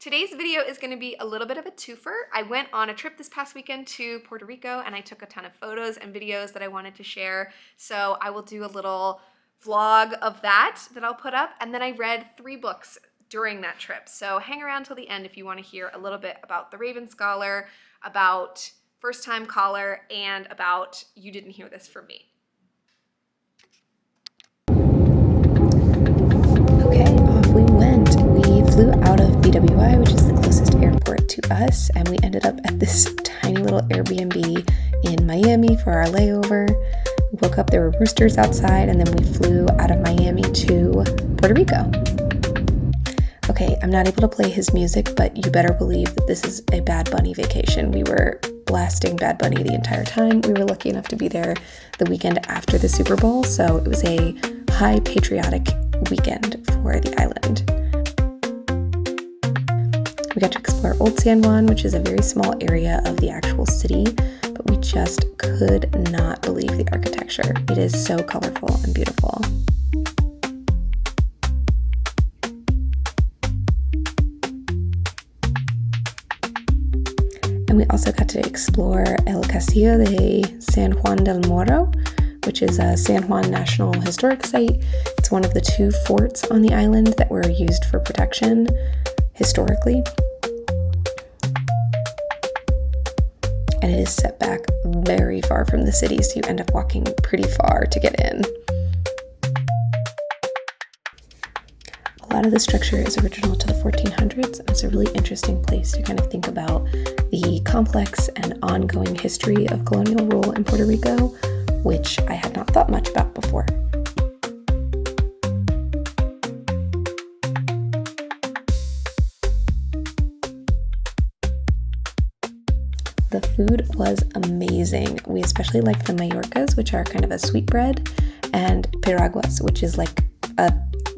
Today's video is going to be a little bit of a twofer. I went on a trip this past weekend to Puerto Rico and I took a ton of photos and videos that I wanted to share. So I will do a little vlog of that I'll put up. And then I read 3 books during that trip. So hang around till the end if you want to hear a little bit about The Raven Scholar, about First Time Caller, and about You Didn't Hear This From Me. Okay, off we went. We flew out of BWI, which is the closest airport to us, and we ended up at this tiny little Airbnb in Miami for our layover. We woke up, there were roosters outside, and then we flew out of Miami to Puerto Rico. Okay, I'm not able to play his music, but you better believe that this is a Bad Bunny vacation. We were blasting Bad Bunny the entire time. We were lucky enough to be there the weekend after the Super Bowl, so it was a high patriotic weekend for the island. We got to explore Old San Juan, which is a very small area of the actual city, but we just could not believe the architecture. It is so colorful and beautiful. And we also got to explore El Castillo de San Juan del Morro, which is a San Juan National Historic Site. It's one of the 2 forts on the island that were used for protection historically. And it is set back very far from the city, so you end up walking pretty far to get in. A lot of the structure is original to the 1400s, and it's a really interesting place to kind of think about the complex and ongoing history of colonial rule in Puerto Rico, which I had not thought much about before. The food was amazing. We especially liked the Mallorcas, which are kind of a sweetbread, and piraguas, which is like a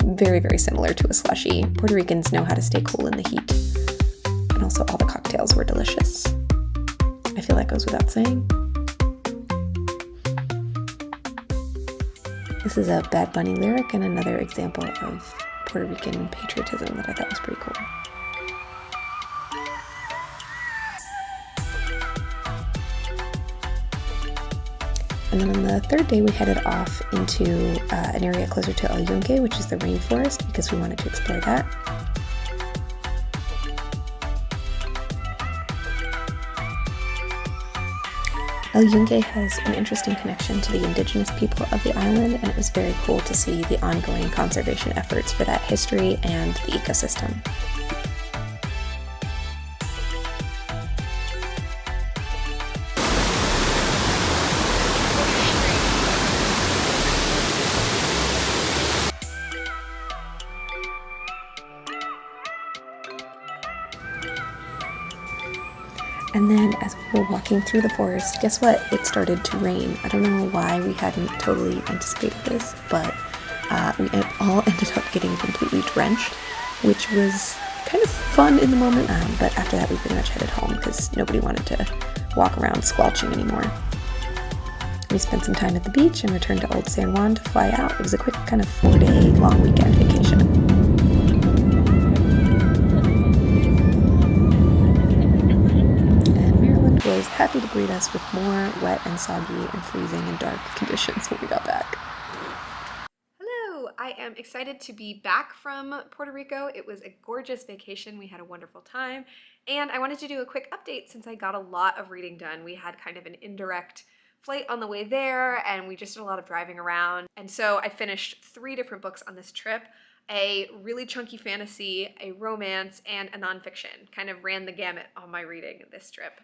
very, very similar to a slushie. Puerto Ricans know how to stay cool in the heat. And also all the cocktails were delicious. I feel that goes without saying. This is a Bad Bunny lyric and another example of Puerto Rican patriotism that I thought was pretty cool. And then on the 3rd day, we headed off into an area closer to El Yunque, which is the rainforest, because we wanted to explore that. El Yunque has an interesting connection to the indigenous people of the island, and it was very cool to see the ongoing conservation efforts for that history and the ecosystem. And then as we were walking through the forest, guess what? It started to rain. I don't know why we hadn't totally anticipated this, but we all ended up getting completely drenched, which was kind of fun in the moment. But after that, we pretty much headed home because nobody wanted to walk around squelching anymore. We spent some time at the beach and returned to Old San Juan to fly out. It was a quick kind of 4-day long weekend vacation. Was happy to greet us with more wet and soggy and freezing and dark conditions when we got back. Hello, I am excited to be back from Puerto Rico. It was a gorgeous vacation. We had a wonderful time. And I wanted to do a quick update since I got a lot of reading done. We had kind of an indirect flight on the way there and we just did a lot of driving around. And so I finished 3 different books on this trip. A really chunky fantasy, a romance, and a nonfiction. Kind of ran the gamut on my reading this trip.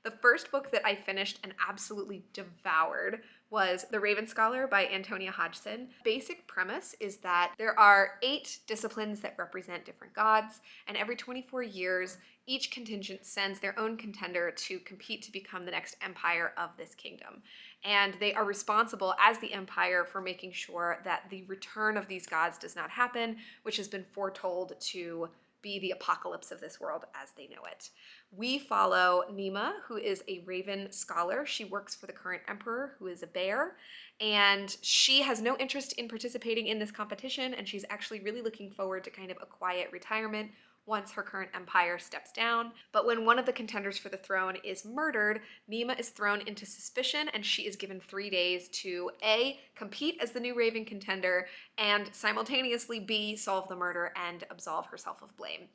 The first book that I finished and absolutely devoured was The Raven Scholar by Antonia Hodgson. Basic premise is that there are 8 disciplines that represent different gods, and every 24 years, each contingent sends their own contender to compete to become the next empire of this kingdom. And they are responsible as the empire for making sure that the return of these gods does not happen, which has been foretold to be the apocalypse of this world as they know it. We follow Nima, who is a Raven Scholar. She works for the current emperor, who is a bear, and she has no interest in participating in this competition, and she's actually really looking forward to kind of a quiet retirement once her current empire steps down. But when one of the contenders for the throne is murdered, Nima is thrown into suspicion and she is given 3 days to A, compete as the new Raven contender, and simultaneously B, solve the murder and absolve herself of blame.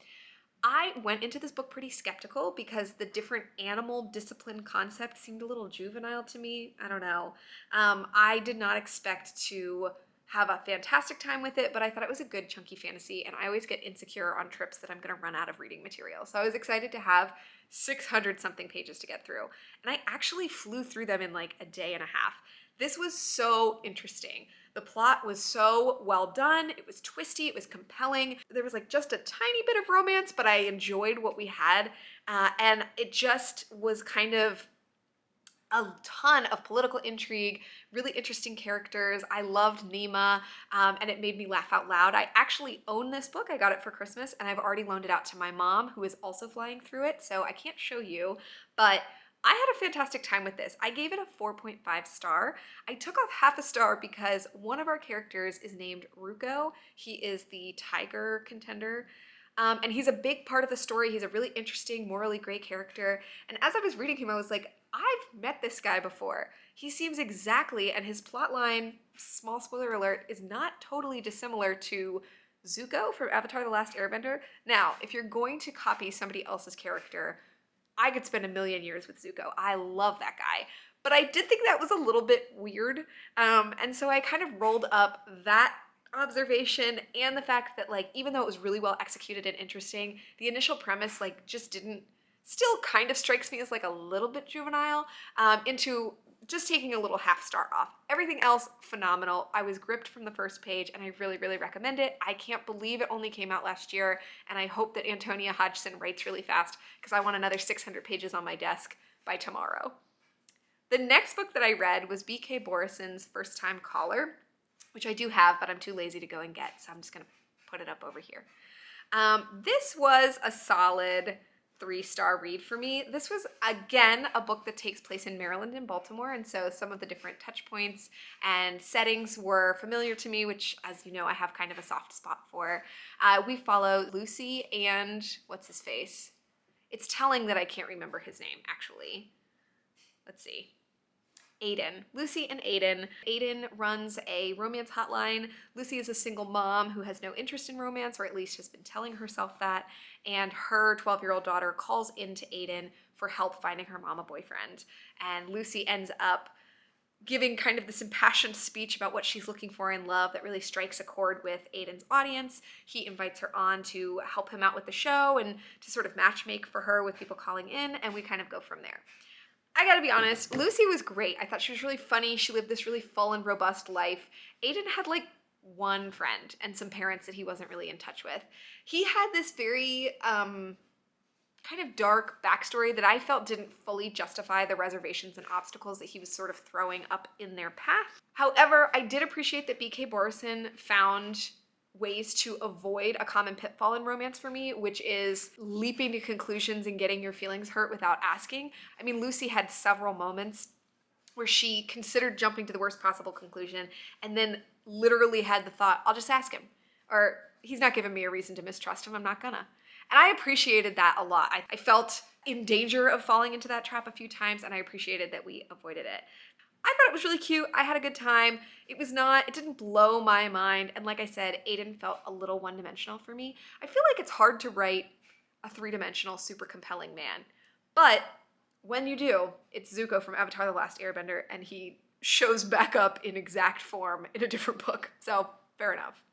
I went into this book pretty skeptical because the different animal discipline concept seemed a little juvenile to me. I don't know. I did not expect to have a fantastic time with it, but I thought it was a good chunky fantasy, and I always get insecure on trips that I'm gonna run out of reading material. So I was excited to have 600 something pages to get through. And I actually flew through them in like a day and a half. This was so interesting. The plot was so well done. It was twisty. It was compelling. There was like just a tiny bit of romance, but I enjoyed what we had. And it just was kind of a ton of political intrigue, really interesting characters. I loved Nima, and it made me laugh out loud. I actually own this book. I got it for Christmas, and I've already loaned it out to my mom, who is also flying through it, so I can't show you, but I had a fantastic time with this. I gave it a 4.5 star. I took off half a star because one of our characters is named Ruko. He is the tiger contender. And he's a big part of the story. He's a really interesting, morally gray character. And as I was reading him, I was like, I've met this guy before. He seems exactly, and his plot line, small spoiler alert, is not totally dissimilar to Zuko from Avatar: The Last Airbender. Now, if you're going to copy somebody else's character, I could spend a million years with Zuko. I love that guy. But I did think that was a little bit weird. And so I kind of rolled up that observation and the fact that, like, even though it was really well executed and interesting, the initial premise, like, just didn't, still kind of strikes me as like a little bit juvenile, into just taking a little half star off. Everything else, phenomenal. I was gripped from the first page and I really, really recommend it. I can't believe it only came out last year, and I hope that Antonia Hodgson writes really fast because I want another 600 pages on my desk by tomorrow. The next book that I read was B.K. Borrison's First Time Caller, which I do have, but I'm too lazy to go and get, so I'm just gonna put it up over here. This was a solid 3-star read for me. This was, again, a book that takes place in Maryland and Baltimore, and so some of the different touch points and settings were familiar to me, which, as you know, I have kind of a soft spot for. We follow Lucy and, what's his face? It's telling that I can't remember his name, actually. Let's see. Aiden. Lucy and Aiden. Aiden runs a romance hotline. Lucy is a single mom who has no interest in romance, or at least has been telling herself that, and her 12-year-old daughter calls into Aiden for help finding her mom a boyfriend. And Lucy ends up giving kind of this impassioned speech about what she's looking for in love that really strikes a chord with Aiden's audience. He invites her on to help him out with the show and to sort of matchmake for her with people calling in, and we kind of go from there. I gotta be honest, Lucy was great. I thought she was really funny. She lived this really full and robust life. Aiden had like one friend and some parents that he wasn't really in touch with. He had this very kind of dark backstory that I felt didn't fully justify the reservations and obstacles that he was sort of throwing up in their path. However, I did appreciate that B.K. Borrison found ways to avoid a common pitfall in romance for me, which is leaping to conclusions and getting your feelings hurt without asking. I mean, Lucy had several moments where she considered jumping to the worst possible conclusion and then literally had the thought, I'll just ask him. Or, he's not giving me a reason to mistrust him, I'm not gonna. And I appreciated that a lot. I felt in danger of falling into that trap a few times, and I appreciated that we avoided it. I thought it was really cute. I had a good time. It didn't blow my mind. And like I said, Aiden felt a little one-dimensional for me. I feel like it's hard to write a 3-dimensional, super compelling man. But when you do, it's Zuko from Avatar: The Last Airbender, and he shows back up in exact form in a different book. So, fair enough.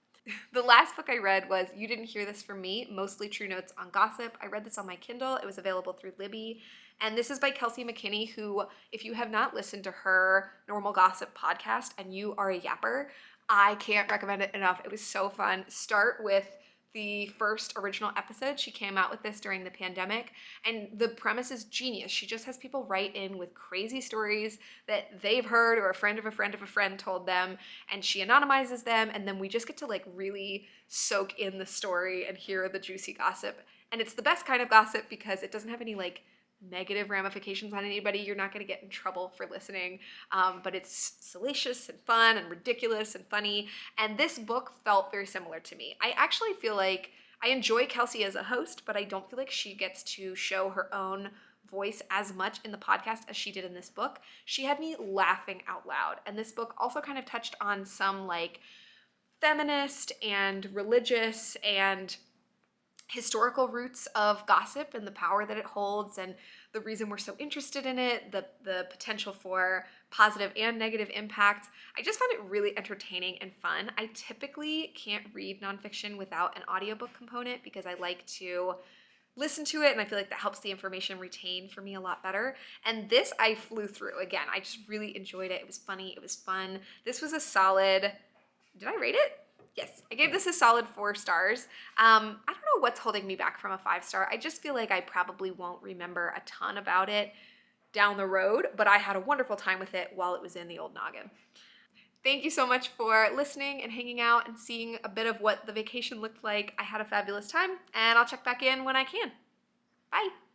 The last book I read was You Didn't Hear This From Me, Mostly True Notes on Gossip. I read this on my Kindle. It was available through Libby. And this is by Kelsey McKinney, who, if you have not listened to her Normal Gossip podcast and you are a yapper, I can't recommend it enough. It was so fun. Start with the first original episode. She came out with this during the pandemic, and the premise is genius. She just has people write in with crazy stories that they've heard or a friend of a friend of a friend told them, and she anonymizes them, and then we just get to like really soak in the story and hear the juicy gossip. And it's the best kind of gossip because it doesn't have any like negative ramifications on anybody. You're not going to get in trouble for listening, but it's salacious and fun and ridiculous and funny, and this book felt very similar to me. I actually feel like I enjoy Kelsey as a host, but I don't feel like she gets to show her own voice as much in the podcast as she did in this book. She had me laughing out loud. And this book also kind of touched on some like feminist and religious and historical roots of gossip and the power that it holds and the reason we're so interested in it, the potential for positive and negative impacts. I just found it really entertaining and fun. I typically can't read nonfiction without an audiobook component because I like to listen to it and I feel like that helps the information retain for me a lot better. And this I flew through. Again, I just really enjoyed it. It was funny, it was fun. This was a solid, did I rate it? Yes, I gave this a solid 4 stars. I don't know what's holding me back from a 5-star. I just feel like I probably won't remember a ton about it down the road, but I had a wonderful time with it while it was in the old noggin. Thank you so much for listening and hanging out and seeing a bit of what the vacation looked like. I had a fabulous time, and I'll check back in when I can. Bye.